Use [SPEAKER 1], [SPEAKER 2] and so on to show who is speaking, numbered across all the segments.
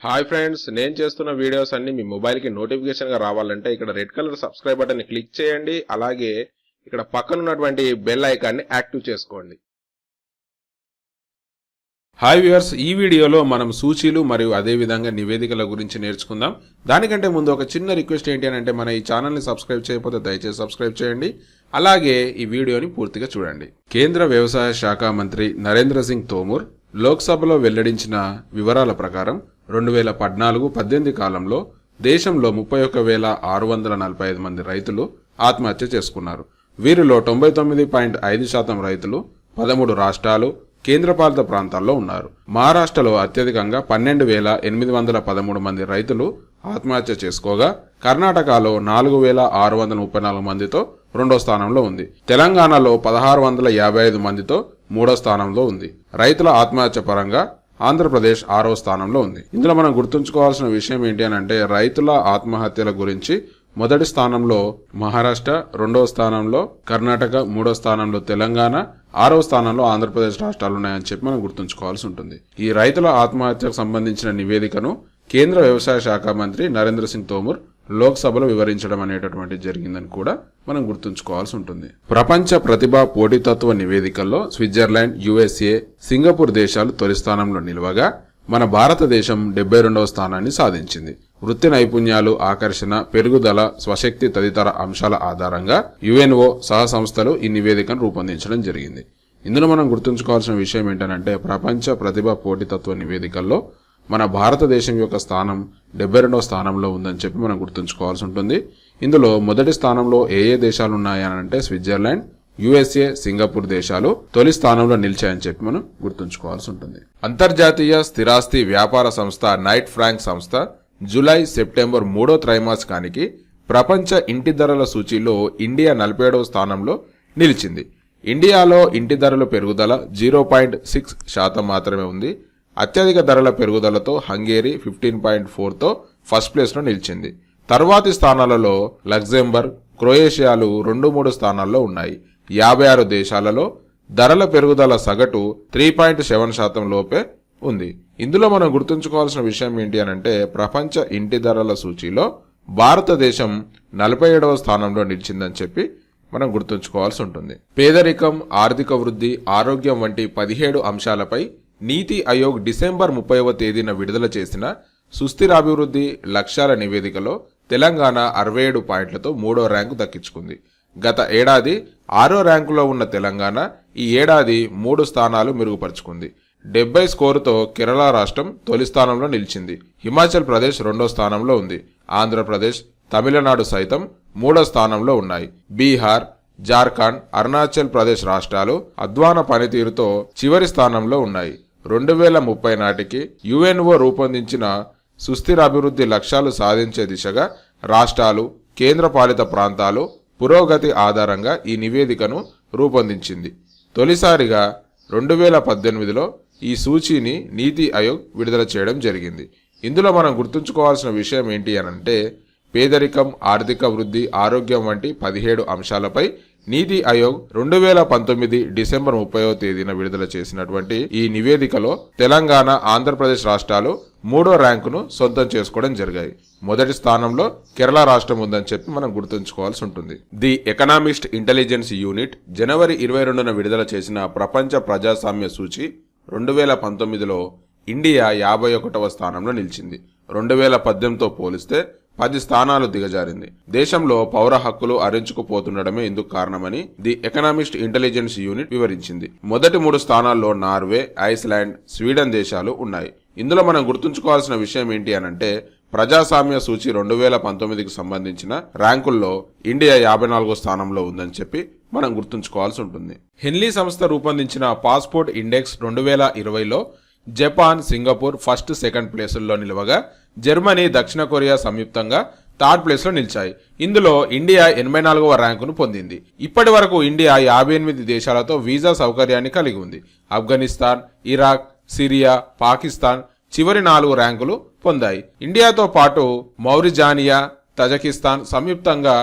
[SPEAKER 1] Hi friends, నేను చేస్తున్న videos అన్ని మీ మొబైల్కి నోటిఫికేషన్గా రావాలంటే ఇక్కడ రెడ్ కలర్ సబ్స్క్రైబ్ బటన్ని క్లిక్ చేయండి. అలాగే ఇక్కడ పక్కన ఉన్నటువంటి బెల్ ఐకాన్ని యాక్టివ్ చేసుకోండి. హాయ్ వ్యూవర్స్, ఈ వీడియోలో మనం సూచీలు మరియు అదేవిధంగా నివేదికల గురించి నేర్చుకుందాం. దానికంటే ముందు ఒక చిన్న రిక్వెస్ట్ ఏంటి అని అంటే, మన ఈ ఛానల్ని సబ్స్క్రైబ్ చేయకపోతే దయచేసి సబ్స్క్రైబ్ చేయండి. అలాగే ఈ వీడియోని పూర్తిగా చూడండి. కేంద్ర వ్యవసాయ శాఖ మంత్రి నరేంద్ర సింగ్ తోమర్ లోక్సభలో వెల్లడించిన వివరాల ప్రకారం 2014-18 కాలంలో దేశంలో 31,645 మంది రైతులు ఆత్మహత్య చేసుకున్నారు. వీరిలో 99.5% రైతులు 13 రాష్ట్రాలు, కేంద్రపాలిత ప్రాంతాల్లో ఉన్నారు. మహారాష్ట్రలో అత్యధికంగా 12,813 మంది రైతులు ఆత్మహత్య చేసుకోగా, కర్ణాటకలో 4,634 మందితో రెండో స్థానంలో ఉంది. తెలంగాణలో 1,655 మందితో మూడో స్థానంలో ఉంది. రైతుల ఆత్మహత్య పరంగా ఆంధ్రప్రదేశ్ 6వ స్థానంలో ఉంది. ఇందులో మనం గుర్తుంచుకోవాల్సిన విషయం ఏంటి అని అంటే, రైతుల ఆత్మహత్యల గురించి మొదటి స్థానంలో మహారాష్ట్ర, రెండవ స్థానంలో కర్ణాటక, మూడో స్థానంలో తెలంగాణ, 6వ స్థానంలో ఆంధ్రప్రదేశ్ రాష్ట్రాలు ఉన్నాయని చెప్పి మనం గుర్తుంచుకోవాల్సి ఉంటుంది. ఈ రైతుల ఆత్మహత్యకు సంబంధించిన నివేదికను కేంద్ర వ్యవసాయ శాఖ మంత్రి నరేంద్ర సింగ్ తోమర్ లోక్సభలో వివరించడం అనేటటువంటి జరిగిందని కూడా మనం గుర్తుంచుకోవాల్సి ఉంటుంది. ప్రపంచ ప్రతిభా పోటీతత్వ నివేదికల్లో స్విట్జర్లాండ్, యుఎస్ఏ, సింగపూర్ దేశాలు తొలి స్థానంలో నిలవగా, మన భారతదేశం 72వ స్థానాన్ని సాధించింది. వృత్తి నైపుణ్యాలు, ఆకర్షణ, పెరుగుదల, స్వశక్తి తదితర అంశాల ఆధారంగా యుఎన్ఓ సహ సంస్థలు ఈ నివేదికను రూపొందించడం జరిగింది. ఇందులో మనం గుర్తుంచుకోవాల్సిన విషయం ఏంటంటే, ప్రపంచ ప్రతిభా పోటీతత్వ నివేదికల్లో మన భారతదేశం యొక్క స్థానం 72వ స్థానంలో ఉందని చెప్పి మనం గుర్తుంచుకోవాల్సి ఉంటుంది. ఇందులో మొదటి స్థానంలో ఏ దేశాలు ఉన్నాయనంటే స్విట్జర్లాండ్, యుఎస్ఏ, సింగపూర్ దేశాలు తొలి స్థానంలో నిలిచాయని చెప్పి మనం గుర్తుంచుకోవాల్సి ఉంటుంది. అంతర్జాతీయ స్థిరాస్తి వ్యాపార సంస్థ నైట్ ఫ్రాంక్ సంస్థ జూలై-సెప్టెంబర్ 3వ త్రైమాసికానికి ప్రపంచ ఇంటి ధరల సూచీలో ఇండియా 47వ స్థానంలో నిలిచింది. ఇండియాలో ఇంటి ధరల పెరుగుదల 0.6% మాత్రమే ఉంది. అత్యధిక ధరల పెరుగుదలతో హంగేరీ 15.4తో ఫస్ట్ ప్లేస్లో నిలిచింది. తర్వాతి స్థానాలలో లగ్జెంబర్గ్, క్రొయేషియాలు 2-3 స్థానాల్లో ఉన్నాయి. 56 దేశాలలో ధరల పెరుగుదల సగటు 3.7% లోపే ఉంది. ఇందులో మనం గుర్తుంచుకోవాల్సిన విషయం ఏంటి అనంటే, ప్రపంచ ఇంటి ధరల సూచీలో భారతదేశం 47వ స్థానంలో నిలిచిందని చెప్పి మనం గుర్తుంచుకోవాల్సి ఉంటుంది. పేదరికం, ఆర్థిక వృద్ధి, ఆరోగ్యం వంటి 17 అంశాలపై నీతి ఆయోగ్ డిసెంబర్ 30వ తేదీన విడుదల చేసిన సుస్థిరాభివృద్ధి లక్ష్యాల నివేదికలో తెలంగాణ 67 పాయింట్లతో 3వ ర్యాంకు దక్కించుకుంది. గత ఏడాది 6వ ర్యాంకులో ఉన్న తెలంగాణ ఈ ఏడాది 3 స్థానాలు మెరుగుపరుచుకుంది. 70 స్కోరుతో కేరళ రాష్ట్రం తొలి స్థానంలో నిలిచింది. హిమాచల్ ప్రదేశ్ 2వ స్థానంలో ఉంది. ఆంధ్రప్రదేశ్, తమిళనాడు సైతం 3వ స్థానంలో ఉన్నాయి. బీహార్, జార్ఖండ్, అరుణాచల్ ప్రదేశ్ రాష్ట్రాలు అధ్వాన పనితీరుతో చివరి స్థానంలో ఉన్నాయి. 2030 నాటికి యుఎన్ఓ రూపొందించిన సుస్థిరాభివృద్ధి లక్ష్యాలు సాధించే దిశగా రాష్ట్రాలు, కేంద్రపాలిత ప్రాంతాలు పురోగతి ఆధారంగా ఈ నివేదికను రూపొందించింది. తొలిసారిగా 2018లో ఈ సూచీని నీతి ఆయోగ్ విడుదల చేయడం జరిగింది. ఇందులో మనం గుర్తుంచుకోవాల్సిన విషయం ఏంటి అనంటే, పేదరికం, ఆర్థిక వృద్ధి, ఆరోగ్యం వంటి 17 అంశాలపై నీతి ఆయోగ్ 2019 డిసెంబర్ 30వ తేదీన విడుదల చేసినటువంటి ఈ నివేదికలో తెలంగాణ, ఆంధ్రప్రదేశ్ రాష్ట్రాలు 3వ ర్యాంకును సొంతం చేసుకోవడం జరిగాయి. మొదటి స్థానంలో కేరళ రాష్ట్రం ఉందని చెప్పి మనం గుర్తుంచుకోవాల్సి ఉంటుంది. ది ఎకనామిస్ట్ ఇంటెలిజెన్స్ యూనిట్ జనవరి 22న విడుదల చేసిన ప్రపంచ ప్రజాస్వామ్య సూచి 2019లో ఇండియా 51వ స్థానంలో నిలిచింది. 2018తో పోలిస్తే 10 స్థానాలు దిగజారింది. దేశంలో పౌర హక్కులు అరించుకుపోతుండడమే ఇందుకు కారణమని ది ఎకనామిస్ట్ ఇంటెలిజెన్స్ యూనిట్ వివరించింది. మొదటి 3 స్థానాల్లో నార్వే, ఐస్లాండ్, స్వీడన్ దేశాలు ఉన్నాయి. ఇందులో మనం గుర్తుంచుకోవాల్సిన విషయం ఏంటి అనంటే, ప్రజాస్వామ్య సూచి 2019కి సంబంధించిన ర్యాంకుల్లో ఇండియా 54వ స్థానంలో ఉందని చెప్పి మనం గుర్తుంచుకోవాల్సి ఉంటుంది. హెన్లీ సంస్థ రూపొందించిన పాస్పోర్ట్ ఇండెక్స్ 2020లో జపాన్, సింగపూర్ ఫస్ట్, సెకండ్ ప్లేసుల్లో నిలవగా, జర్మనీ, దక్షిణ కొరియా సంయుక్తంగా థర్డ్ ప్లేస్లో నిలిచాయి. ఇందులో ఇండియా 84వ ర్యాంకును పొందింది. ఇప్పటి వరకు ఇండియా 58 దేశాలతో వీసా సౌకర్యాన్ని కలిగి ఉంది. ఆఫ్ఘనిస్తాన్, ఇరాక్, సిరియా, పాకిస్తాన్ చివరి 4 ర్యాంకులు పొందాయి. ఇండియాతో పాటు మౌరిజానియా, తజకిస్తాన్ సంయుక్తంగా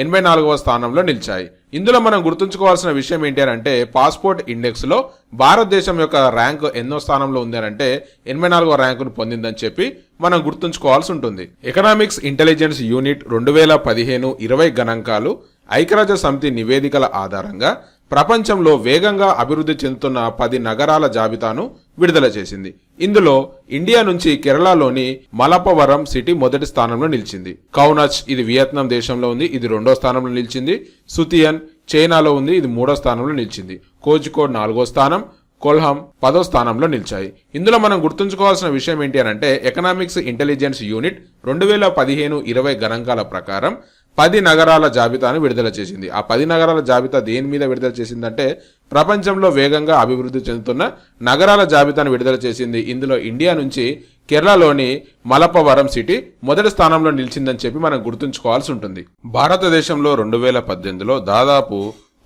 [SPEAKER 1] 84వ స్థానంలో నిలిచాయి. ఇందులో మనం గుర్తుంచుకోవాల్సిన విషయం ఏంటి అంటే పాస్పోర్ట్ ఇండెక్స్ లో భారతదేశం యొక్క ర్యాంకు ఎన్నో స్థానంలో ఉంది అంటే 84వ ర్యాంకును పొందిందని చెప్పి మనం గుర్తుంచుకోవాల్సి ఉంటుంది. ఎకనామిక్స్ ఇంటెలిజెన్స్ యూనిట్ 2015-20 గణాంకాలు ఐక్యరాజ్య సమితి నివేదికల ఆధారంగా ప్రపంచంలో వేగంగా అభివృద్ధి చెందుతున్న 10 నగరాల జాబితాను విడుదల చేసింది. ఇందులో ఇండియా నుంచి కేరళలోని మలప్పవరం సిటీ మొదటి స్థానంలో నిలిచింది. కౌనచ్ ఇది వియత్నాం దేశంలో ఉంది, ఇది 2వ స్థానంలో నిలిచింది. సుతియన్ చైనాలో ఉంది, ఇది 3వ స్థానంలో నిలిచింది. కోజికోడ్ 4వ స్థానం, కొల్హాం 10వ స్థానంలో నిలిచాయి. ఇందులో మనం గుర్తుంచుకోవాల్సిన విషయం ఏంటి అంటే ఎకనామిక్స్ ఇంటెలిజెన్స్ యూనిట్ 2015-20 గణాంకాల ప్రకారం 10 నగరాల జాబితాను విడుదల చేసింది. ఆ 10 నగరాల జాబితా దేని మీద విడుదల చేసిందంటే ప్రపంచంలో వేగంగా అభివృద్ధి చెందుతున్న నగరాల జాబితాను విడుదల చేసింది. ఇందులో ఇండియా నుంచి కేరళలోని మలప్పవరం సిటీ మొదటి స్థానంలో నిలిచిందని చెప్పి మనం గుర్తుంచుకోవాల్సి ఉంటుంది. భారతదేశంలో 2018లో దాదాపు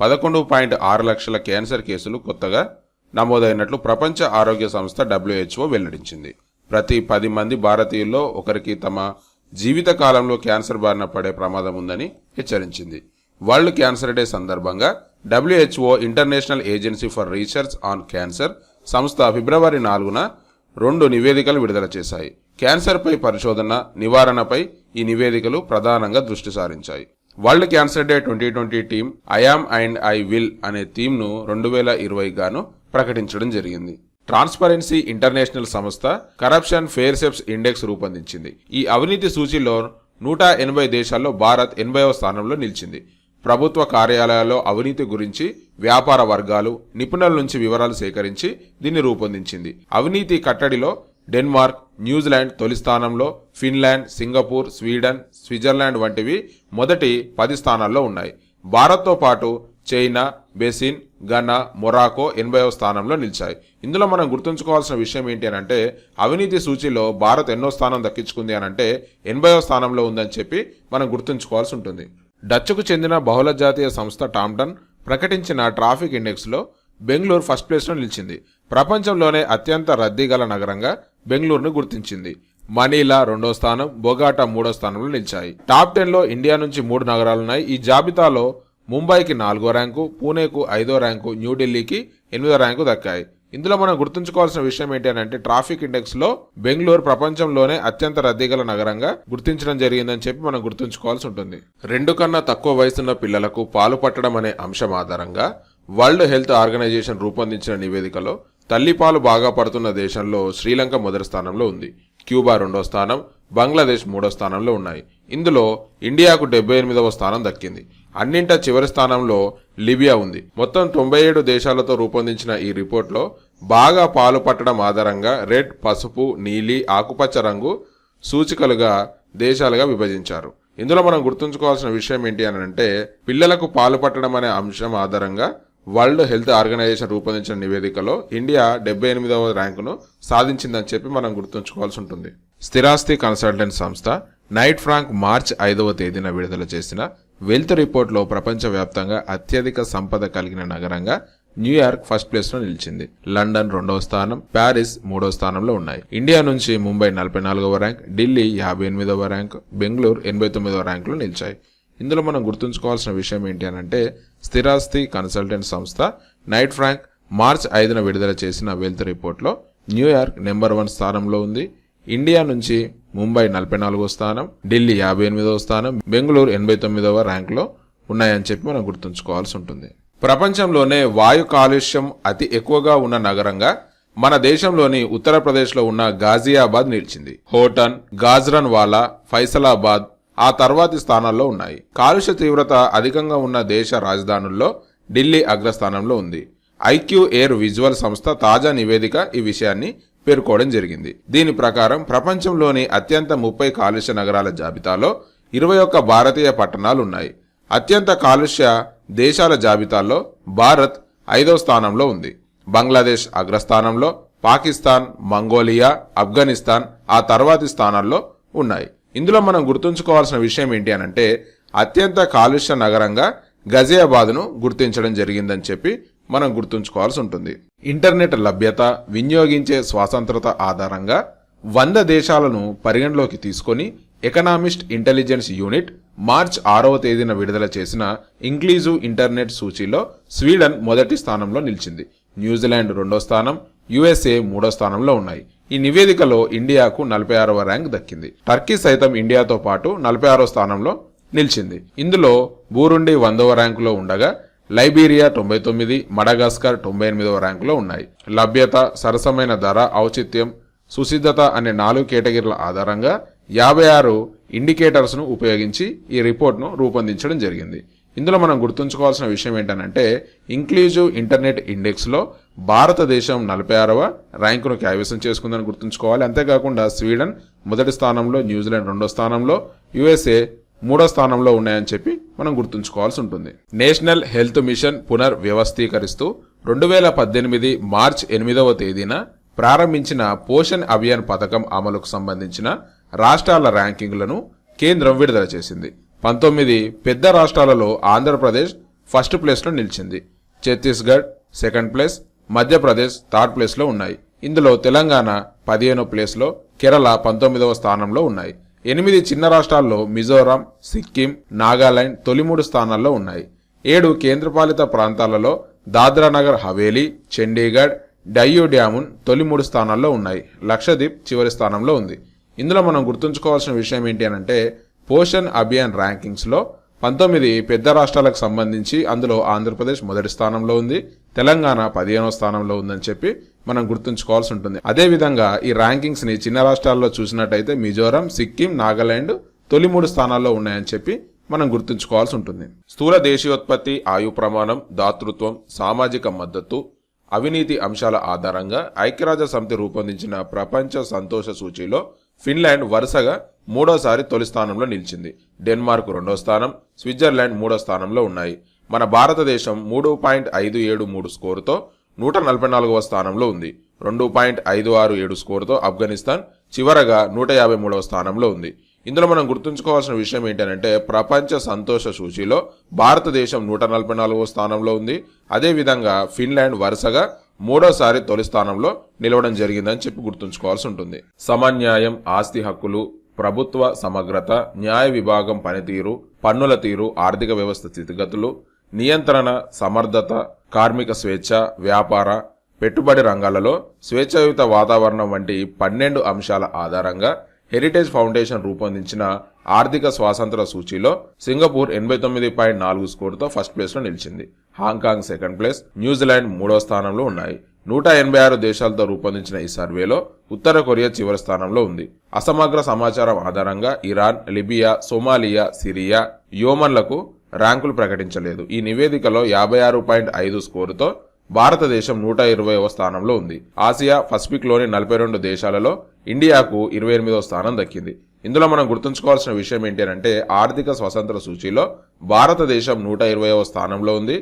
[SPEAKER 1] 11.6 లక్షల క్యాన్సర్ కేసులు కొత్తగా నమోదైనట్లు ప్రపంచ ఆరోగ్య సంస్థ WHO వెల్లడించింది. ప్రతి 10 మంది భారతీయుల్లో ఒకరికి తమ జీవిత కాలంలో క్యాన్సర్ బారిన పడే ప్రమాదం ఉందని హెచ్చరించింది. వరల్డ్ క్యాన్సర్ డే సందర్భంగా WHO international agency for research on cancer సంస్థ ఫిబ్రవరి 4న 2 నివేదికలు విడుదల చేశాయి. క్యాన్సర్పై పరిశోధన, నివారణపై ఈ నివేదికలు ప్రధానంగా దృష్టి సారించాయి. World cancer day 2020 team I am and I will అనే థీమ్ను 2020 గాను ప్రకటించడం జరిగింది. ట్రాన్స్పరెన్సీ ఇంటర్నేషనల్ సంస్థ కరప్షన్ ఫెయిర్సెప్స్ ఇండెక్స్ రూపొందించింది. ఈ అవినీతి సూచీలో 180 దేశాల్లో భారత్ 80వ స్థానంలో నిలిచింది. ప్రభుత్వ కార్యాలయాల్లో అవినీతి గురించి వ్యాపార వర్గాలు, నిపుణుల నుంచి వివరాలు సేకరించి దీన్ని రూపొందించింది. అవినీతి కట్టడిలో డెన్మార్క్, న్యూజిలాండ్ తొలి స్థానంలో, ఫిన్లాండ్, సింగపూర్, స్వీడన్, స్విట్జర్లాండ్ వంటివి మొదటి 10 స్థానాల్లో ఉన్నాయి. భారత్తో పాటు చైనా, బెసిన్, ఘనా, మొరాకో 80వ స్థానంలో నిలిచాయి. ఇందులో మనం గుర్తుంచుకోవాల్సిన విషయం ఏంటి అంటే అవినీతి సూచీలో భారత్ ఎన్నో స్థానం దక్కించుకుంది అంటే 80వ స్థానంలో ఉందని చెప్పి మనం గుర్తుంచుకోవాల్సి ఉంటుంది. డచ్కు చెందిన బహుళ జాతీయ సంస్థ టామ్టన్ ప్రకటించిన ట్రాఫిక్ ఇండెక్స్లో బెంగళూరు ఫస్ట్ ప్లేస్లో నిలిచింది. ప్రపంచంలోనే అత్యంత రద్దీ గల నగరంగా బెంగళూరును గుర్తించింది. మనీలా 2వ స్థానం, బొగాటా 3వ స్థానంలో నిలిచాయి. టాప్ 10లో ఇండియా నుంచి 3 నగరాలున్నాయి. ఈ జాబితాలో ముంబైకి 4వ ర్యాంకు, పూణేకు 5వ ర్యాంకు, న్యూఢిల్లీకి 8వ ర్యాంకు దక్కాయి. ఇందులో మనం గుర్తుంచుకోవాల్సిన విషయం ఏంటి అంటే ట్రాఫిక్ ఇండెక్స్ లో బెంగళూరు ప్రపంచంలోనే అత్యంత రద్దీ గల నగరంగా గుర్తించడం జరిగిందని చెప్పి మనం గుర్తుంచుకోవాల్సి ఉంటుంది. 2 కన్నా తక్కువ వయసున్న పిల్లలకు పాలు పట్టడం అనే అంశం ఆధారంగా వరల్డ్ హెల్త్ ఆర్గనైజేషన్ రూపొందించిన నివేదికలో తల్లిపాలు బాగా పడుతున్న దేశంలో శ్రీలంక మొదటి స్థానంలో ఉంది. క్యూబా 2వ స్థానం, బంగ్లాదేశ్ 3వ స్థానంలో ఉన్నాయి. ఇందులో ఇండియాకు 78వ స్థానం దక్కింది. అన్నింట చివరి స్థానంలో లిబియా ఉంది. మొత్తం 97 దేశాలతో రూపొందించిన ఈ రిపోర్ట్లో బాగా పాలు పట్టడం ఆధారంగా రెడ్, పసుపు, నీలి, ఆకుపచ్చ రంగు సూచికలుగా దేశాలుగా విభజించారు. ఇందులో మనం గుర్తుంచుకోవాల్సిన విషయం ఏంటి అని అంటే పిల్లలకు పాలు పట్టడం అనే అంశం ఆధారంగా వరల్డ్ హెల్త్ ఆర్గనైజేషన్ రూపొందించిన నివేదికలో ఇండియా 78వ ర్యాంకును సాధించిందని చెప్పి మనం గుర్తుంచుకోవాల్సి ఉంటుంది. స్థిరాస్తి కన్సల్టెంట్ సంస్థ నైట్ ఫ్రాంక్ మార్చి 5వ తేదీన విడుదల చేసిన వెల్త్ రిపోర్ట్లో ప్రపంచవ్యాప్తంగా అత్యధిక సంపద కలిగిన నగరంగా న్యూయార్క్ ఫస్ట్ ప్లేస్ లో నిలిచింది. లండన్ 2వ స్థానం, ప్యారిస్ 3వ స్థానంలో ఉన్నాయి. ఇండియా నుంచి ముంబై 44వ ర్యాంక్, ఢిల్లీ 58వ ర్యాంక్, బెంగళూరు 89వ ర్యాంకులో నిలిచాయి. ఇందులో మనం గుర్తుంచుకోవాల్సిన విషయం ఏంటి అంటే స్థిరాస్తి కన్సల్టెంట్ సంస్థ నైట్ ఫ్రాంక్ మార్చి 5న విడుదల చేసిన వెల్త్ రిపోర్ట్లో న్యూయార్క్ నెంబర్ 1 స్థానంలో ఉంది. ఇండియా నుంచి ముంబై 44వ స్థానం, ఢిల్లీ 58వ స్థానం, బెంగళూరు 89వ ర్యాంకులో ఉన్నాయని చెప్పి మనం గుర్తుంచుకోవాల్సి ఉంటుంది. ప్రపంచంలోనే వాయు కాలుష్యం అతి ఎక్కువగా ఉన్న నగరంగా మన దేశంలోని ఉత్తరప్రదేశ్లో ఉన్న గాజియాబాద్ నిలిచింది. హోటన్, గాజ్రన్ వాలా, ఫైసలాబాద్ ఆ తర్వాతి స్థానాల్లో ఉన్నాయి. కాలుష్య తీవ్రత అధికంగా ఉన్న దేశ రాజధానుల్లో ఢిల్లీ అగ్రస్థానంలో ఉంది. ఐక్యూ ఎయిర్ విజువల్ సంస్థ తాజా నివేదిక ఈ విషయాన్ని పేర్కోవడం జరిగింది. దీని ప్రకారం ప్రపంచంలోని అత్యంత 30 కాలుష్య నగరాల జాబితాలో 21 భారతీయ పట్టణాలు ఉన్నాయి. అత్యంత కాలుష్య దేశాల జాబితాలో భారత్ 5వ స్థానంలో ఉంది. బంగ్లాదేశ్ అగ్రస్థానంలో, పాకిస్తాన్, మంగోలియా, ఆఫ్ఘనిస్తాన్ ఆ తర్వాతి స్థానాల్లో ఉన్నాయి. ఇందులో మనం గుర్తుంచుకోవాల్సిన విషయం ఏంటి అనంటే అత్యంత కాలుష్య నగరంగా గజియాబాద్ను గుర్తించడం జరిగిందని చెప్పి మనం గుర్తుంచుకోవాల్సి ఉంటుంది. ఇంటర్నెట్ లభ్యత, వినియోగించే స్వాతంత్రత ఆధారంగా 100 దేశాలను పరిగణలోకి తీసుకొని ఎకనామిస్ట్ ఇంటెలిజెన్స్ యూనిట్ మార్చ్ 6వ తేదీన విడుదల చేసిన ఇంక్లూజివ్ ఇంటర్నెట్ సూచీలో స్వీడన్ మొదటి స్థానంలో నిలిచింది. న్యూజిలాండ్ 2వ స్థానం, యుఎస్ఏ 3వ స్థానంలో ఉన్నాయి. ఈ నివేదికలో ఇండియాకు 46వ ర్యాంక్ దక్కింది. టర్కీ సైతం ఇండియాతో పాటు 46వ స్థానంలో నిలిచింది. ఇందులో బూరుండి 100వ ర్యాంకులో ఉండగా లైబీరియా 99, మడగాస్కర్ 98వ ర్యాంకులో ఉన్నాయి. లభ్యత, సరసమైన ధర, ఔచిత్యం, సుసిద్ధత అనే 4 కేటగిరీల ఆధారంగా 56 ఇండికేటర్స్ ను ఉపయోగించి ఈ రిపోర్ట్ను రూపొందించడం జరిగింది. ఇందులో మనం గుర్తుంచుకోవాల్సిన విషయం ఏంటంటే ఇంక్లూజివ్ ఇంటర్నెట్ ఇండెక్స్ లో భారతదేశం 46వ ర్యాంకును కైవసం చేసుకుందని గుర్తుంచుకోవాలి. అంతేకాకుండా స్వీడన్ మొదటి స్థానంలో, న్యూజిలాండ్ 2వ స్థానంలో, యుఎస్ఏ 3వ స్థానంలో ఉన్నాయని చెప్పి మనం గుర్తుంచుకోవాల్సి ఉంటుంది. నేషనల్ హెల్త్ మిషన్ పునర్వ్యవస్థీకరిస్తూ 2018 మార్చ్ 8వ తేదీన ప్రారంభించిన పోషణ్ అభియాన్ పథకం అమలుకు సంబంధించిన రాష్ట్రాల ర్యాంకింగ్లను కేంద్రం విడుదల చేసింది. 19 పెద్ద రాష్ట్రాలలో ఆంధ్రప్రదేశ్ ఫస్ట్ ప్లేస్లో నిలిచింది. Chhattisgarh second place, Madhya Pradesh third ప్లేస్లో ఉన్నాయి. ఇందులో తెలంగాణ 15వ ప్లేస్లో, కేరళ 19వ స్థానంలో ఉన్నాయి. 8 చిన్న రాష్ట్రాల్లో మిజోరాం, సిక్కిం, నాగాలాండ్ తొలి 3 స్థానాల్లో ఉన్నాయి. 7 కేంద్రపాలిత ప్రాంతాలలో దాద్రా నగర్ హవేలీ, చండీగఢ్, డయ్యూ డ్యామున్ తొలి 3 స్థానాల్లో ఉన్నాయి. లక్షద్వీప్ చివరి స్థానంలో ఉంది. ఇందులో మనం గుర్తుంచుకోవాల్సిన విషయం ఏంటి అనంటే పోషణ్ అభియాన్ ర్యాంకింగ్స్ లో 19 పెద్ద రాష్ట్రాలకు సంబంధించి అందులో ఆంధ్రప్రదేశ్ మొదటి స్థానంలో ఉంది, తెలంగాణ 15వ స్థానంలో ఉందని చెప్పి మనం గుర్తుంచుకోవాల్సి ఉంటుంది. అదేవిధంగా ఈ ర్యాంకింగ్స్ ని చిన్న రాష్ట్రాల్లో చూసినట్టయితే మిజోరాం, సిక్కిం, నాగాలాండ్ తొలి 3 స్థానాల్లో ఉన్నాయని చెప్పి మనం గుర్తుంచుకోవాల్సి ఉంటుంది. స్థూల దేశీయోత్పత్తి, ఆయు ప్రమాణం, దాతృత్వం, సామాజిక మద్దతు, అవినీతి అంశాల ఆధారంగా ఐక్యరాజ్య సమితి రూపొందించిన ప్రపంచ సంతోష సూచీలో ఫిన్లాండ్ వరుసగా 3వసారి తొలి స్థానంలో నిలిచింది. డెన్మార్క్ 2వ స్థానం, స్విట్జర్లాండ్ 3వ స్థానంలో ఉన్నాయి. మన భారతదేశం 3.573 స్కోరుతో 144వ స్థానంలో ఉంది. 2.567 స్కోరుతో ఆఫ్ఘనిస్తాన్ చివరగా 153వ స్థానంలో ఉంది. ఇందులో మనం గుర్తుంచుకోవాల్సిన విషయం ఏంటంటే ప్రపంచ సంతోష సూచీలో భారతదేశం 144వ స్థానంలో ఉంది. అదేవిధంగా ఫిన్లాండ్ వరుసగా 3వసారి తొలి స్థానంలో నిలవడం జరిగిందని చెప్పి గుర్తుంచుకోవాల్సి ఉంటుంది. సమన్యాయం, ఆస్తి హక్కులు, ప్రభుత్వ సమగ్రత, న్యాయ విభాగం పనితీరు, పన్నుల తీరు, ఆర్థిక వ్యవస్థ స్థితిగతులు, నియంత్రణ, సమర్థత, కార్మిక స్వేచ్ఛ, వ్యాపార, పెట్టుబడి రంగాలలో స్వేచ్ఛాయుత వాతావరణం వంటి 12 అంశాల ఆధారంగా హెరిటేజ్ ఫౌండేషన్ రూపొందించిన ఆర్థిక స్వాతంత్ర సూచీలో సింగపూర్ 89.4 స్కోరుతో ఫస్ట్ ప్లేస్ లో నిలిచింది. హాంకాంగ్ సెకండ్ ప్లేస్, న్యూజిలాండ్ 3వ స్థానంలో ఉన్నాయి. 186 దేశాలతో రూపొందించిన ఈ సర్వేలో ఉత్తర కొరియా చివరి స్థానంలో ఉంది. అసమగ్ర సమాచారం ఆధారంగా ఇరాన్, లిబియా, సోమాలియా, సిరియా, యోమన్లకు ర్యాంకులు ప్రకటించలేదు. ఈ నివేదికలో 56.5 స్కోరుతో భారతదేశం 120వ స్థానంలో ఉంది. ఆసియా పసిఫిక్ లోని 42 దేశాలలో ఇండియాకు 28వ స్థానం దక్కింది. ఇందులో మనం గుర్తుంచుకోవాల్సిన విషయం ఏంటంటే ఆర్థిక స్వతంత్ర సూచీలో భారతదేశం 120వ స్థానంలో ఉంది.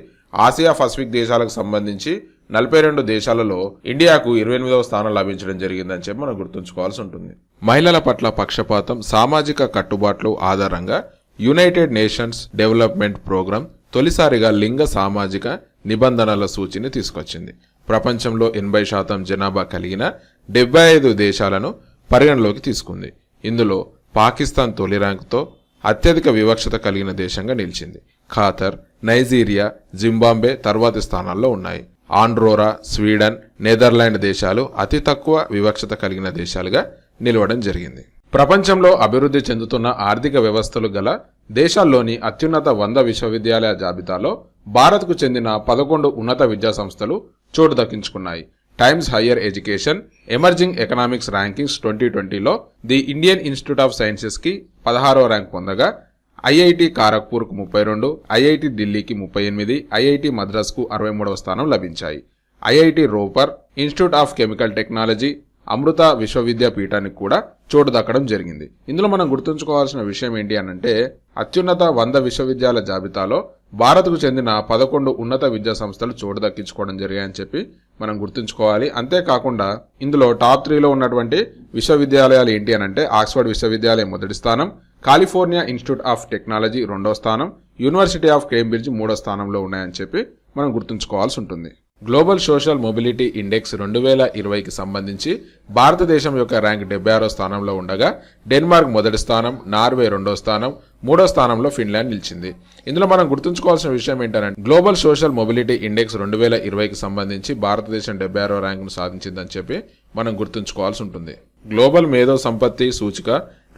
[SPEAKER 1] ఆసియా పసిఫిక్ దేశాలకు సంబంధించి 42 దేశాలలో ఇండియాకు 28వ స్థానం లభించడం జరిగిందని చెప్పి మనం గుర్తుంచుకోవాల్సి ఉంటుంది. మహిళల పట్ల పక్షపాతం, సామాజిక కట్టుబాట్లు ఆధారంగా యునైటెడ్ నేషన్స్ డెవలప్మెంట్ ప్రోగ్రాం తొలిసారిగా లింగ సామాజిక నిబంధనల సూచీని తీసుకొచ్చింది. ప్రపంచంలో 80% జనాభా కలిగిన 75 దేశాలను పరిగణలోకి తీసుకుంది. ఇందులో పాకిస్తాన్ తొలి ర్యాంకుతో అత్యధిక వివక్షత కలిగిన దేశంగా నిలిచింది. ఖాతర్, నైజీరియా, జింబాబ్వే తర్వాతి స్థానాల్లో ఉన్నాయి. ఆండ్రోరా, స్వీడన్, నెదర్లాండ్ దేశాలు అతి తక్కువ వివక్షత కలిగిన దేశాలుగా నిలవడం జరిగింది. ప్రపంచంలో అభివృద్ధి చెందుతున్న ఆర్థిక వ్యవస్థలు గల దేశాల్లోని అత్యున్నత 100 విశ్వవిద్యాలయ జాబితాలో భారత్కు చెందిన 11 ఉన్నత విద్యా సంస్థలు చోటు దక్కించుకున్నాయి. Times higher education emerging economics rankings 2020లో the Indian institute of sciences కి 16వ ర్యాంక్ పొందగా ఐఐటి కారక్పూర్ కు 32, ఐఐటి ఢిల్లీకి 38, ఐఐటి మద్రాస్ కు 63వ స్థానం లభించాయి. IIT Ropar, institute of chemical technology, Amrita విశ్వవిద్యాపీఠానికి కూడా చోటు దక్కడం జరిగింది. ఇందులో మనం గుర్తుంచుకోవాల్సిన విషయం ఏంటి అనంటే అత్యున్నత 100 విశ్వవిద్యాలయ జాబితాలో భారత్కు చెందిన 11 ఉన్నత విద్యా సంస్థలు చోటు దక్కించుకోవడం జరిగాయని చెప్పి మనం గుర్తుంచుకోవాలి. అంతేకాకుండా ఇందులో టాప్ 3లో ఉన్నటువంటి విశ్వవిద్యాలయాలు ఏంటి అనంటే ఆక్స్ఫర్డ్ విశ్వవిద్యాలయం మొదటి స్థానం, కాలిఫోర్నియా ఇన్స్టిట్యూట్ ఆఫ్ టెక్నాలజీ 2వ స్థానం, యూనివర్సిటీ ఆఫ్ కేంబ్రిడ్జ్ 3వ స్థానంలో ఉన్నాయని చెప్పి మనం గుర్తుంచుకోవాల్సి ఉంటుంది. గ్లోబల్ సోషల్ మొబిలిటీ ఇండెక్స్ 2020కి సంబంధించి భారతదేశం యొక్క ర్యాంక్ 76వ స్థానంలో ఉండగా డెన్మార్క్ మొదటి స్థానం, నార్వే రెండో స్థానం, మూడో స్థానంలో ఫిన్లాండ్ నిలిచింది. ఇందులో మనం గుర్తుంచుకోవాల్సిన విషయం ఏంటంటే గ్లోబల్ సోషల్ మొబిలిటీ ఇండెక్స్ 2020కి సంబంధించి భారతదేశం 76వ ర్యాంకును సాధించిందని చెప్పి మనం గుర్తుంచుకోవాల్సి ఉంటుంది. గ్లోబల్ మేధో సంపత్తి సూచిక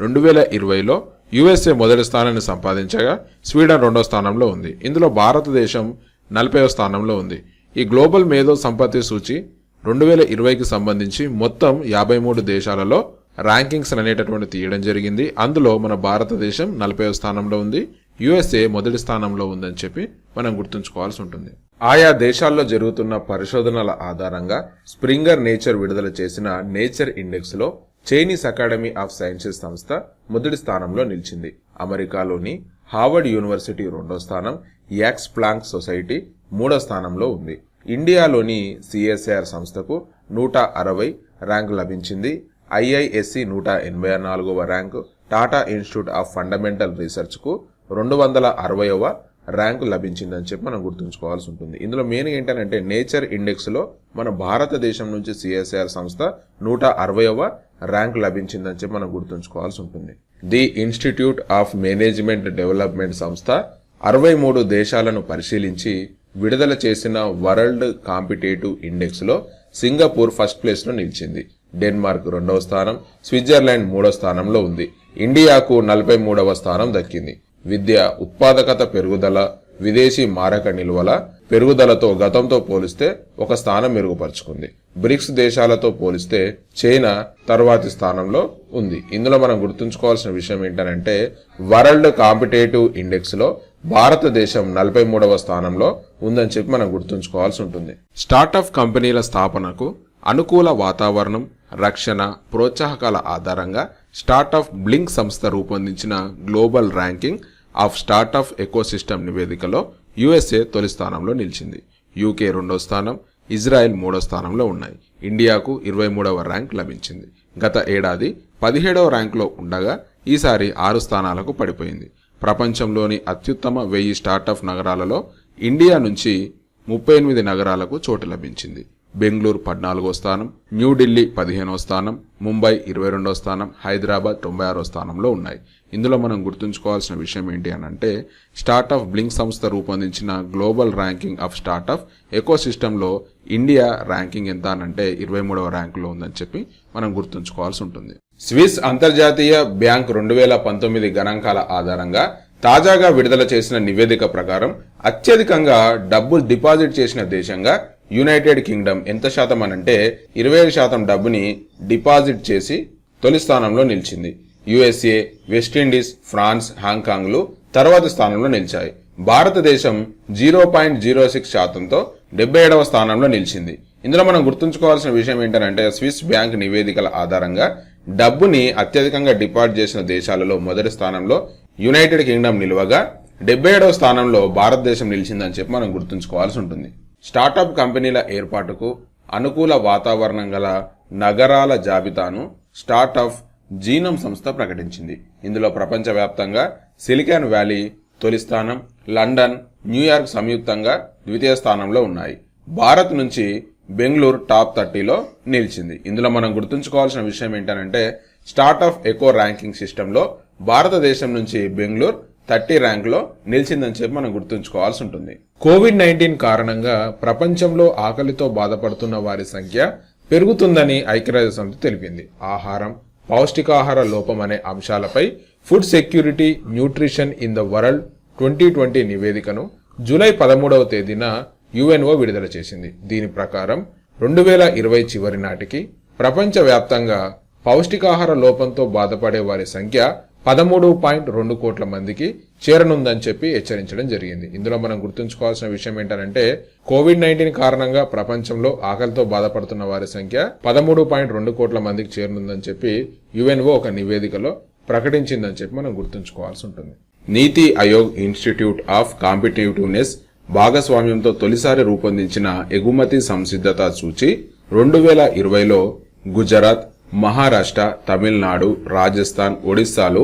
[SPEAKER 1] 2020లో యుఎస్ఏ మొదటి స్థానాన్ని సంపాదించగా స్వీడన్ రెండో స్థానంలో ఉంది. ఇందులో భారతదేశం 40వ స్థానంలో ఉంది. ఈ గ్లోబల్ మేధో సంపత్తి సూచి 2020కి సంబంధించి మొత్తం 53 దేశాలలో ర్యాంకింగ్స్ అనేటటువంటి తీయడం జరిగింది. అందులో మన భారతదేశం 40వ స్థానంలో ఉంది, యుఎస్ఏ మొదటి స్థానంలో ఉందని చెప్పి మనం గుర్తుంచుకోవాల్సి ఉంటుంది. ఆయా దేశాల్లో జరుగుతున్న పరిశోధనల ఆధారంగా స్ప్రింగర్ నేచర్ విడుదల చేసిన నేచర్ ఇండెక్స్ లో చైనీస్ అకాడమీ ఆఫ్ సైన్సెస్ సంస్థ మొదటి స్థానంలో నిలిచింది. అమెరికాలోని హార్వర్డ్ యూనివర్సిటీ రెండో స్థానం, యాక్స్ ప్లాంక్ సొసైటీ మూడో స్థానంలో ఉంది. ఇండియాలోని సిఎస్ఐఆర్ సంస్థకు 160 ర్యాంకు లభించింది. ఐఐఎస్సి 184వ rank, Tata institute of fundamental research కు 260వ ర్యాంకు లభించిందని చెప్పి మనం గుర్తుంచుకోవాల్సి ఉంటుంది. ఇందులో మెయిన్ ఏంటంటే నేచర్ ఇండెక్స్ లో మన భారతదేశం నుంచి సిఎస్ఐఆర్ సంస్థ 160వ ర్యాంకు లభించిందని చెప్పి మనం గుర్తుంచుకోవాల్సి ఉంటుంది. The institute of management development సంస్థ 63 దేశాలను పరిశీలించి విడుదల చేసిన వరల్డ్ కాంపిటేటివ్ ఇండెక్స్ లో సింగపూర్ ఫస్ట్ ప్లేస్ లో నిలిచింది. డెన్మార్క్ రెండవ స్థానం, స్విట్జర్లాండ్ మూడో స్థానంలో ఉంది. ఇండియాకు 43వ స్థానం దక్కింది. విద్య, ఉత్పాదకత పెరుగుదల, విదేశీ మారక నిల్వల పెరుగుదలతో గతంతో పోలిస్తే ఒక స్థానం మెరుగుపరుచుకుంది. బ్రిక్స్ దేశాలతో పోలిస్తే చైనా తర్వాతి స్థానంలో ఉంది. ఇందులో మనం గుర్తుంచుకోవాల్సిన విషయం ఏంటంటే వరల్డ్ కాంపిటేటివ్ ఇండెక్స్ లో భారతదేశం 43వ స్థానంలో ఉందని చెప్పి మనం గుర్తుంచుకోవాల్సి ఉంటుంది. స్టార్టప్ కంపెనీల స్థాపనకు అనుకూల వాతావరణం, రక్షణ, ప్రోత్సాహకాల ఆధారంగా స్టార్టప్ బ్లింక్ సంస్థ రూపొందించిన global ranking of startup ecosystem నివేదికలో యుఎస్ఏ తొలి స్థానంలో నిలిచింది. యూకే రెండో స్థానం, ఇజ్రాయెల్ మూడో స్థానంలో ఉన్నాయి. ఇండియాకు 23వ ర్యాంక్ లభించింది. గత ఏడాది 17వ ర్యాంకులో ఉండగా ఈసారి 6 స్థానాలకు పడిపోయింది. ప్రపంచంలోని అత్యుత్తమ 1000 స్టార్టప్ నగరాలలో ఇండియా నుంచి 38 నగరాలకు చోటు లభించింది. బెంగళూరు 14వ స్థానం, న్యూఢిల్లీ 15వ స్థానం, ముంబై 22వ స్థానం, హైదరాబాద్ 96వ స్థానంలో ఉన్నాయి. ఇందులో మనం గుర్తుంచుకోవాల్సిన విషయం ఏంటి అనంటే స్టార్టప్ బ్లింక్ సంస్థ రూపొందించిన గ్లోబల్ ర్యాంకింగ్ ఆఫ్ స్టార్టప్ ఎకోసిస్టంలో ఇండియా ర్యాంకింగ్ ఎంత అనంటే 23వ ర్యాంకులో ఉందని చెప్పి మనం గుర్తుంచుకోవాల్సి ఉంటుంది. స్విస్ అంతర్జాతీయ బ్యాంక్ 2019 గణాంకాల ఆధారంగా తాజాగా విడుదల చేసిన నివేదిక ప్రకారం అత్యధికంగా డబ్బులు డిపాజిట్ చేసిన దేశంగా యునైటెడ్ కింగ్డమ్ ఎంత శాతం అనంటే 25% డబ్బుని డిపాజిట్ చేసి తొలి స్థానంలో నిలిచింది. యుఎస్ఏ, వెస్టిండీస్, ఫ్రాన్స్, హాంకాంగ్లు తర్వాతి స్థానంలో నిలిచాయి. భారతదేశం 0.06%తో 77వ స్థానంలో నిలిచింది. ఇందులో మనం గుర్తుంచుకోవాల్సిన విషయం ఏంటంటే స్విస్ బ్యాంక్ నివేదికల ఆధారంగా డబ్బుని అత్యధికంగా డిపాజిట్ చేసిన దేశాలలో మొదటి స్థానంలో యునైటెడ్ కింగ్డమ్ నిలవగా 77వ స్థానంలో భారతదేశం నిలిచిందని చెప్పి మనం గుర్తుంచుకోవాల్సి ఉంటుంది. స్టార్టప్ కంపెనీల ఏర్పాటుకు అనుకూల వాతావరణం గల నగరాల జాబితాను స్టార్టప్ జీనోమ్ సంస్థ ప్రకటించింది. ఇందులో ప్రపంచవ్యాప్తంగా సిలికాన్ వ్యాలీ తొలి స్థానం, లండన్, న్యూయార్క్ సంయుక్తంగా ద్వితీయ స్థానంలో ఉన్నాయి. భారత్ నుంచి బెంగళూరు టాప్ 30లో నిలిచింది. ఇందులో మనం గుర్తుంచుకోవాల్సిన విషయం ఏంటంటే స్టార్టప్ ఎకో ర్యాంకింగ్ సిస్టంలో భారతదేశం నుంచి బెంగళూరు 30 ర్యాంకులో నిలిచిందని చెప్పి మనం గుర్తుంచుకోవాల్సి ఉంటుంది. కోవిడ్-19 కారణంగా ప్రపంచంలో ఆకలితో బాధపడుతున్న వారి సంఖ్య పెరుగుతుందని ఐక్యరాజ్య సమితి తెలిపింది. ఆహారం, పౌష్టికాహార లోపం అనే అంశాలపై food security nutrition in the world 2020 నివేదికను జూలై 13వ తేదీన యుఎన్ఓ విడుదల చేసింది. దీని ప్రకారం 2020 చివరి నాటికి ప్రపంచవ్యాప్తంగా పౌష్టికాహార లోపంతో బాధపడే వారి సంఖ్య 13.2 కోట్ల మందికి చేరనుందని చెప్పి హెచ్చరించడం జరిగింది. ఇందులో మనం గుర్తుంచుకోవాల్సిన విషయం ఏంటంటే కోవిడ్-19 కారణంగా ప్రపంచంలో ఆకలితో బాధపడుతున్న వారి సంఖ్య 13.2 కోట్ల మందికి చేరనుందని చెప్పి యుఎన్ఓ ఒక నివేదికలో ప్రకటించిందని చెప్పి మనం గుర్తుంచుకోవాల్సి ఉంటుంది. నీతి ఆయోగ్ ఇన్స్టిట్యూట్ ఆఫ్ కాంపిటేటివ్నెస్ భాగస్వామ్యంతో తొలిసారి రూపొందించిన ఎగుమతి సంసిద్ధత సూచి 2020లో గుజరాత్, మహారాష్ట్ర, తమిళనాడు, రాజస్థాన్, ఒడిశాలు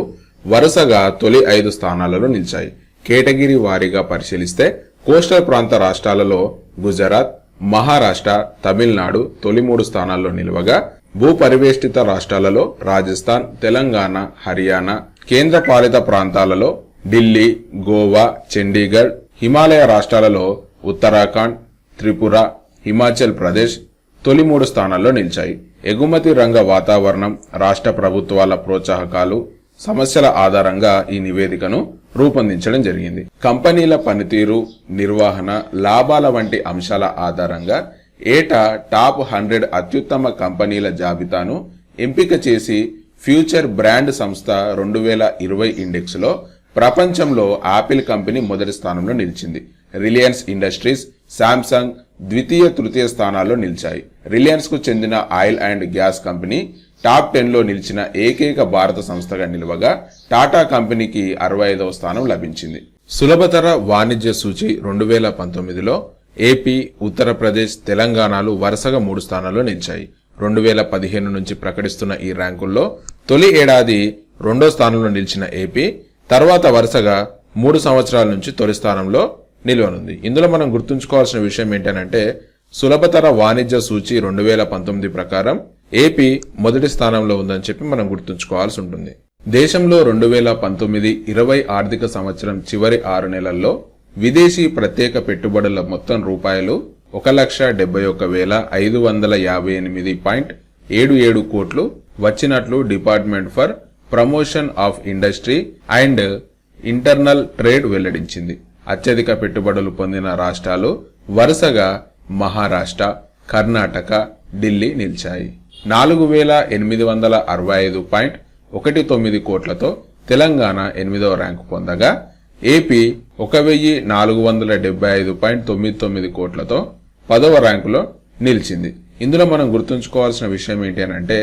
[SPEAKER 1] వరుసగా తొలి 5 స్థానాలలో నిలిచాయి. కేటగిరీ వారీగా పరిశీలిస్తే కోస్టల్ ప్రాంత రాష్ట్రాలలో గుజరాత్, మహారాష్ట్ర, తమిళనాడు తొలి 3 స్థానాల్లో నిలవగా భూపరివేష్టిత రాష్ట్రాలలో రాజస్థాన్, తెలంగాణ, హర్యానా, కేంద్రపాలిత ప్రాంతాలలో ఢిల్లీ, గోవా, చండీగఢ్, హిమాలయ రాష్ట్రాలలో ఉత్తరాఖండ్, త్రిపుర, హిమాచల్ ప్రదేశ్ తొలి 3 స్థానాల్లో నిలిచాయి. ఎగుమతి రంగ వాతావరణం, రాష్ట్ర ప్రభుత్వాల ప్రోత్సాహకాలు, సమస్యల ఆధారంగా ఈ నివేదికను రూపొందించడం జరిగింది. కంపెనీల పనితీరు, నిర్వహణ, లాభాల వంటి అంశాల ఆధారంగా ఏటా టాప్ 100 అత్యుత్తమ కంపెనీల జాబితాను ఎంపిక చేసి ఫ్యూచర్ బ్రాండ్ సంస్థ 2020 ఇండెక్స్ లో ప్రపంచంలో యాపిల్ కంపెనీ మొదటి స్థానంలో నిలిచింది. రిలయన్స్ ఇండస్ట్రీస్, శాంసంగ్ ద్వితీయ, తృతీయ స్థానాల్లో నిలిచాయి. రిలయన్స్ కు చెందిన oil and gas company top 10 లో నిలిచిన ఏకైక భారత సంస్థగా నిలవగా టాటా కంపెనీకి 65వ స్థానం లభించింది. సులభతర వాణిజ్య సూచి 2019లో ఏపీ, ఉత్తరప్రదేశ్, తెలంగాణలు వరుసగా 3 స్థానాల్లో నిలిచాయి. 2015 నుంచి ప్రకటిస్తున్న ఈ ర్యాంకుల్లో తొలి ఏడాది 2వ స్థానంలో నిలిచిన ఏపీ తర్వాత వరుసగా 3 సంవత్సరాల నుంచి తొలి స్థానంలో నిలవనుంది. ఇందులో మనం గుర్తుంచుకోవాల్సిన విషయం ఏంటంటే సులభతర వాణిజ్య సూచి 2019 ప్రకారం ఏపీ మొదటి స్థానంలో ఉందని చెప్పి మనం గుర్తుంచుకోవాల్సి ఉంటుంది. దేశంలో 2019-20 ఆర్థిక సంవత్సరం చివరి 6 నెలల్లో విదేశీ ప్రత్యేక పెట్టుబడుల మొత్తం రూపాయలు 1,71,558.77 కోట్లు వచ్చినట్లు department for promotion of industry and internal trade వెల్లడించింది. అత్యధిక పెట్టుబడులు పొందిన రాష్ట్రాలు వరుసగా మహారాష్ట్ర, కర్ణాటక, ఢిల్లీ నిలిచాయి. 4,865.19 కోట్లతో తెలంగాణ 8వ ర్యాంకు పొందగా ఏపీ 1,475.99 కోట్లతో 10వ ర్యాంకులో నిలిచింది. ఇందులో మనం గుర్తుంచుకోవాల్సిన విషయం ఏంటి అంటే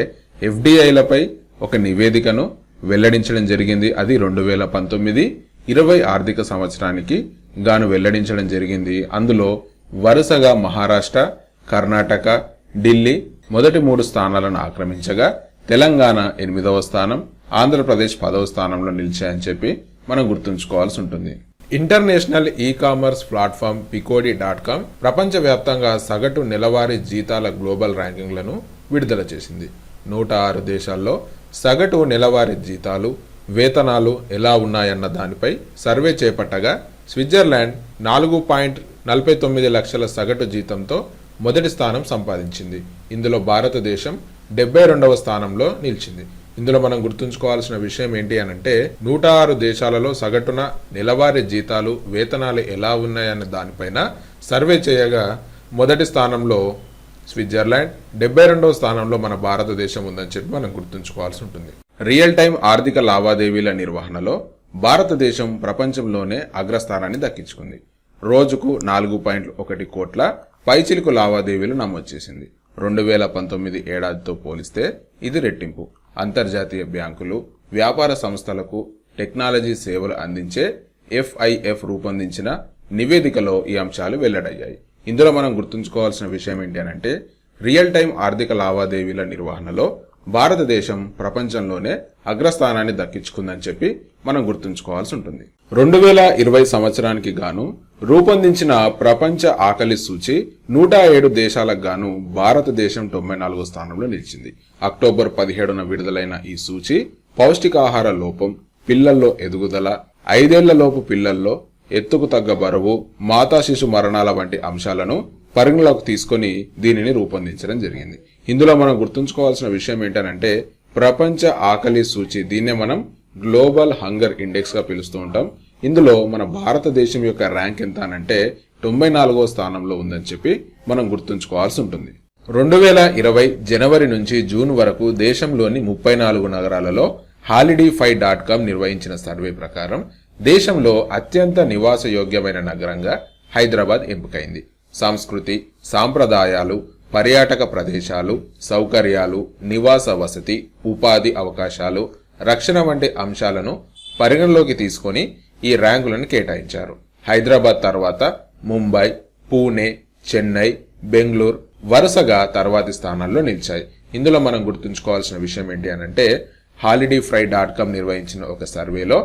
[SPEAKER 1] ఎఫ్డిఐలపై ఒక నివేదికను వెల్లడించడం జరిగింది. అది 2019-20 ఆర్థిక సంవత్సరానికి గాను వెల్లడించడం జరిగింది. అందులో వరుసగా మహారాష్ట్ర, కర్ణాటక, ఢిల్లీ మొదటి 3 స్థానాలను ఆక్రమించగా తెలంగాణ 8వ స్థానం, ఆంధ్రప్రదేశ్ 10వ స్థానంలో నిలిచాయని చెప్పి మనం గుర్తుంచుకోవాల్సి ఉంటుంది. ఇంటర్నేషనల్ ఈ-కామర్స్ ప్లాట్ఫామ్ Picodi.com ప్రపంచవ్యాప్తంగా సగటు నెలవారీ జీతాల గ్లోబల్ ర్యాంకింగ్లను విడుదల చేసింది. 106 దేశాల్లో సగటు నెలవారీ జీతాలు, వేతనాలు ఎలా ఉన్నాయన్న దానిపై సర్వే చేపట్టగా స్విట్జర్లాండ్ 4.49 లక్షల సగటు జీతంతో మొదటి స్థానం సంపాదించింది. ఇందులో భారతదేశం 72వ స్థానంలో నిలిచింది. ఇందులో మనం గుర్తుంచుకోవాల్సిన విషయం ఏంటి అనంటే 106 దేశాలలో సగటున నెలవారీ జీతాలు, వేతనాలు ఎలా ఉన్నాయన్న దానిపైన సర్వే చేయగా మొదటి స్థానంలో స్విట్జర్లాండ్, 72వ స్థానంలో మన భారతదేశం ఉందని చెప్పి మనం గుర్తుంచుకోవాల్సి ఉంటుంది. రియల్ టైం ఆర్థిక లావాదేవీల నిర్వహణలో భారతదేశం ప్రపంచంలోనే అగ్రస్థానాన్ని దక్కించుకుంది. రోజుకు 4.1 కోట్ల పైచిలుకు లావాదేవీలు నమోదు చేసింది. 2019 ఏడాదితో పోలిస్తే ఇది రెట్టింపు. అంతర్జాతీయ బ్యాంకులు, వ్యాపార సంస్థలకు టెక్నాలజీ సేవలు అందించే FIF రూపొందించిన నివేదికలో ఈ అంశాలు వెల్లడయ్యాయి. ఇందులో మనం గుర్తుంచుకోవాల్సిన విషయం ఏంటి అంటే రియల్ టైం ఆర్థిక లావాదేవీల నిర్వహణలో భారతదేశం ప్రపంచంలోనే అగ్రస్థానాన్ని దక్కించుకుందని చెప్పి మనం గుర్తుంచుకోవాల్సి ఉంటుంది. 2020 సంవత్సరానికి గాను రూపొందించిన ప్రపంచ ఆకలి సూచి 107 దేశాలకు గాను భారతదేశం 94వ స్థానంలో నిలిచింది. అక్టోబర్ 17న విడుదలైన ఈ సూచి పౌష్టికాహార లోపం, పిల్లల్లో ఎదుగుదల, 5 ఏళ్లలోపు పిల్లల్లో ఎత్తుకు తగ్గ బరువు, మాతా శిశు మరణాల వంటి అంశాలను పరిగణలోకి తీసుకొని దీనిని రూపొందించడం జరిగింది. ఇందులో మనం గుర్తుంచుకోవాల్సిన విషయం ఏంటంటే ప్రపంచ ఆకలి సూచి, దీన్నే మనం గ్లోబల్ హంగర్ ఇండెక్స్ గా పిలుస్తూ ఉంటాం. ఇందులో మన భారతదేశం యొక్క ర్యాంక్ ఎంత అనంటే 94వ స్థానంలో ఉందని చెప్పి మనం గుర్తుంచుకోవాల్సి ఉంటుంది. 2020 జనవరి నుంచి జూన్ వరకు దేశంలోని 34 నగరాలలో holiday5.com నిర్వహించిన సర్వే ప్రకారం దేశంలో అత్యంత నివాసయోగ్యమైన నగరంగా హైదరాబాద్ ఎంపికైంది. సంస్కృతి, సాంప్రదాయాలు, పర్యాటక ప్రదేశాలు, సౌకర్యాలు, నివాస వసతి, ఉపాధి అవకాశాలు, రక్షణ వంటి అంశాలను పరిగణలోకి తీసుకొని ఈ ర్యాంకులను కేటాయించారు. హైదరాబాద్ తర్వాత ముంబై, పూణే, చెన్నై, బెంగళూరు వరుసగా తర్వాతి స్థానాల్లో నిలిచాయి. ఇందులో మనం గుర్తుంచుకోవాల్సిన విషయం ఏంటి అనంటే holiday5.com నిర్వహించిన ఒక సర్వేలో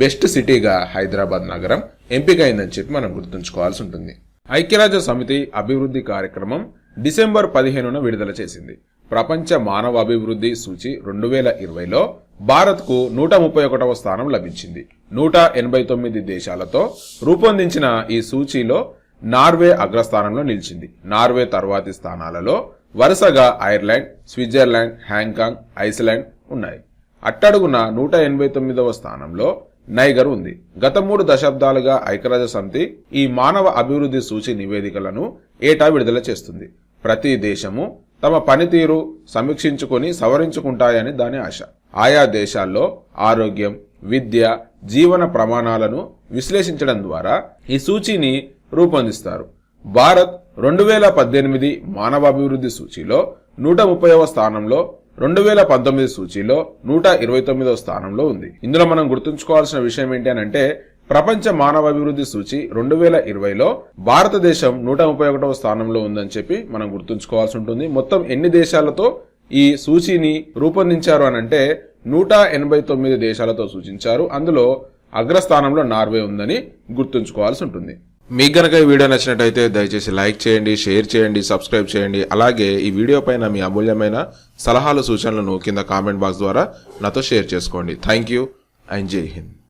[SPEAKER 1] బెస్ట్ సిటీగా హైదరాబాద్ నగరం ఎంపికైందని చెప్పి మనం గుర్తుంచుకోవాల్సి ఉంటుంది. ఐక్యరాజ్య సమితి అభివృద్ధి కార్యక్రమం డిసెంబర్ 15న విడుదల చేసింది. ప్రపంచ మానవ అభివృద్ధి సూచి 2020లో భారత్కు 131వ స్థానం లభించింది. 189 దేశాలతో రూపొందించిన ఈ సూచీలో నార్వే అగ్రస్థానంలో నిలిచింది. నార్వే తర్వాతి స్థానాలలో వరుసగా ఐర్లాండ్, స్విట్జర్లాండ్, హాంకాంగ్, ఐస్లాండ్ ఉన్నాయి. అట్టడుగున 189వ స్థానంలో నైగర్ ఉంది. గత 3 దశాబ్దాలుగా ఐక్యరాజ్య సమితి ఈ మానవ అభివృద్ధి సూచి నివేదికలను ఏటా విడుదల చేస్తుంది. ప్రతి దేశము తమ పనితీరు సమీక్షించుకొని సవరించుకుంటాయని దాని ఆశ. ఆయా దేశాల్లో ఆరోగ్యం, విద్య, జీవన ప్రమాణాలను విశ్లేషించడం ద్వారా ఈ సూచీని రూపొందిస్తారు. భారత్ 2018 మానవాభివృద్ధి సూచీలో 130వ స్థానంలో, 2019 సూచీలో 129వ స్థానంలో ఉంది. ఇందులో మనం గుర్తుంచుకోవాల్సిన విషయం ఏంటి అంటే ప్రపంచ మానవాభివృద్ధి సూచి 2020లో భారతదేశం 131వ స్థానంలో ఉందని చెప్పి మనం గుర్తుంచుకోవాల్సి ఉంటుంది. మొత్తం ఎన్ని దేశాలతో ఈ సూచీని రూపొందించారు అనంటే 189 దేశాలతో సూచించారు. అందులో అగ్రస్థానంలో నార్వే ఉందని గుర్తుంచుకోవాల్సి ఉంటుంది. మీకు గనక ఈ వీడియో నచ్చినట్టయితే దయచేసి లైక్ చేయండి, షేర్ చేయండి, సబ్స్క్రైబ్ చేయండి. అలాగే ఈ వీడియో పైన మీ అమూల్యమైన సలహాలు, సూచనలను కింద కామెంట్ బాక్స్ ద్వారా నాతో షేర్ చేసుకోండి. థ్యాంక్ యూ అండ్ జై హింద్.